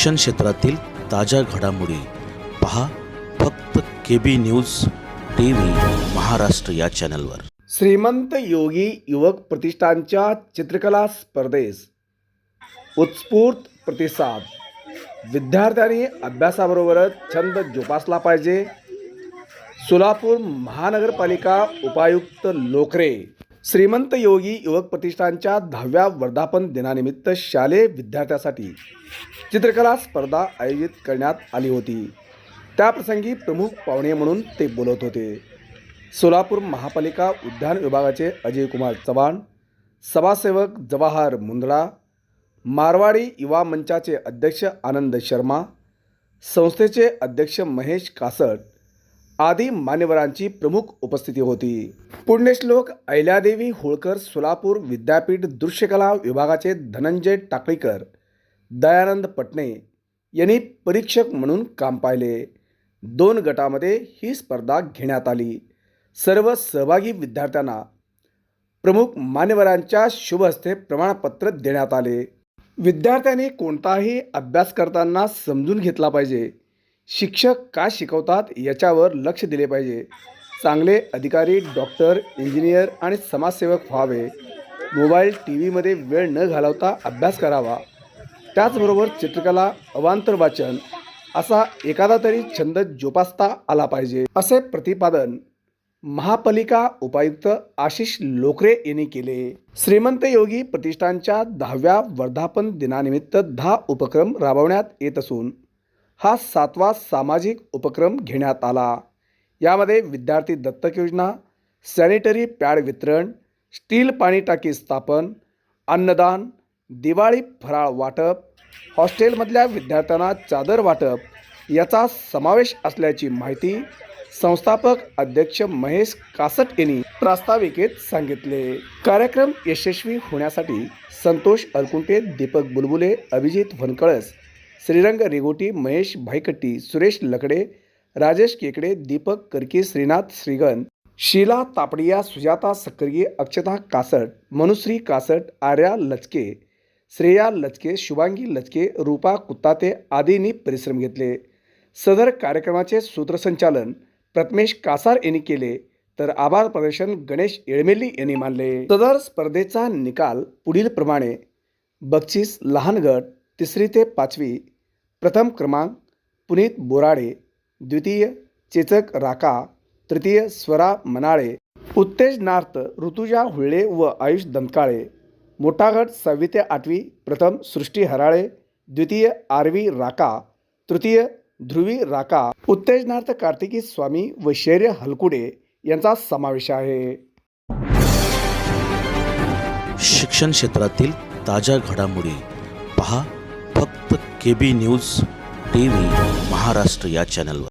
शिक्षण क्षेत्रातील ताज्या घडामोडी पहा फक्त KB न्यूज TV महाराष्ट्र या चॅनलवर। श्रीमंत योगी युवक प्रतिष्ठानच्या चित्रकला स्पर्धेस उत्स्फूर्त प्रतिसाद। विद्यार्थ्यांनी अभ्यासाबरोबरच छंद जोपासला पाहिजे। सोलापूर महानगरपालिका उपायुक्त लोकरे। श्रीमंत योगी युवक प्रतिष्ठानच्या 10व्या वर्धापन दिनानिमित्त शालेय विद्यार्थ्यांसाठी चित्रकला स्पर्धा आयोजित करण्यात आली होती। त्याप्रसंगी प्रमुख पाहुणे म्हणून ते बोलत होते। सोलापूर महापालिका उद्यान विभागाचे अजय कुमार चव्हाण, समाजसेवक जवाहर मुंदडा, मारवाडी युवा मंचाचे अध्यक्ष आनंद शर्मा, संस्थेचे अध्यक्ष महेश कासट आदी मान्यवरांची प्रमुख उपस्थिती होती। पुण्यश्लोक अहिल्यादेवी होळकर सोलापूर विद्यापीठ दृश्यकला विभागाचे धनंजय टाकळीकर, दयानंद पटणे यांनी परीक्षक म्हणून काम पाहिले। 2 गटामध्ये ही स्पर्धा घेण्यात आली। सर्व सहभागी विद्यार्थ्यांना प्रमुख मान्यवरांच्या शुभ हस्ते प्रमाणपत्र देण्यात आले। विद्यार्थ्यांनी कोणताही अभ्यास करताना समजून घेतला पाहिजे। शिक्षक काय शिकवतात याच्यावर लक्ष दिले पाहिजे। चांगले अधिकारी, डॉक्टर, इंजिनियर आणि समाजसेवक व्हावे। मोबाईल TV वेळ न घालवता अभ्यास करावा। त्याचबरोबर चित्रकला, अवांतर वाचन असा एखादा तरी छंद जोपासता आला पाहिजे, असे प्रतिपादन महापालिका उपायुक्त आशिष लोकरे यांनी केले। श्रीमंत योगी प्रतिष्ठानच्या 10व्या वर्धापन दिनानिमित्त 10 उपक्रम राबवण्यात येत असून हा 7वा सामाजिक उपक्रम घेण्यात आला। यामध्ये विद्यार्थी दत्तक योजना, सॅनिटरी पॅड वितरण, स्टील पाणी टाकी स्थापन, अन्नदान, दिवाळी फराळ वाटप, हॉस्टेलमधल्या विद्यार्थ्यांना चादर वाटप याचा समावेश असल्याची माहिती संस्थापक अध्यक्ष महेश कासट यांनी प्रास्ताविकेत सांगितले। कार्यक्रम यशस्वी होण्यासाठी संतोष अलकुंटे, दीपक बुलबुले, अभिजित वनकळस, श्रीरंग रेगोटी, महेश भाईकट्टी, सुरेश लकडे, राजेश केकडे, दीपक करकी, श्रीनाथ श्रीगन, शीला तापडिया, सुजाता सक्करगे, अक्षता कासट, मनुश्री कासट, आर्या लचके, श्रेया लचके, शुभांगी लचके, रूपा कुत्ताते आदींनी परिश्रम घेतले। सदर कार्यक्रमाचे सूत्रसंचालन प्रथमेश कासार यांनी केले, तर आभार प्रदर्शन गणेश येळमेली यांनी मानले। सदर स्पर्धेचा निकाल पुढील प्रमाणे: बक्षीस लहान गट 3री ते 5वी, प्रथम क्रमांक पुनीत बोराडे, द्वितीय चेचक राका, तृतीय स्वरा मनाळे, उत्तेजनार्थ ऋतुजा हुळ्ळे व आयुष दंतकाळे, मोठा गट 6वी ते 8वी, प्रथम सृष्टी हराळे, द्वितीय आरवी राका, तृतीय ध्रुवी राका, उत्तेजनार्थ कार्तिकी स्वामी व शैर्य हलकुडे यांचा समावेश आहे। शिक्षण क्षेत्रातील ताज्या घडामोडी पहा फक्त KB न्यूज TV महाराष्ट्र या चॅनलवर।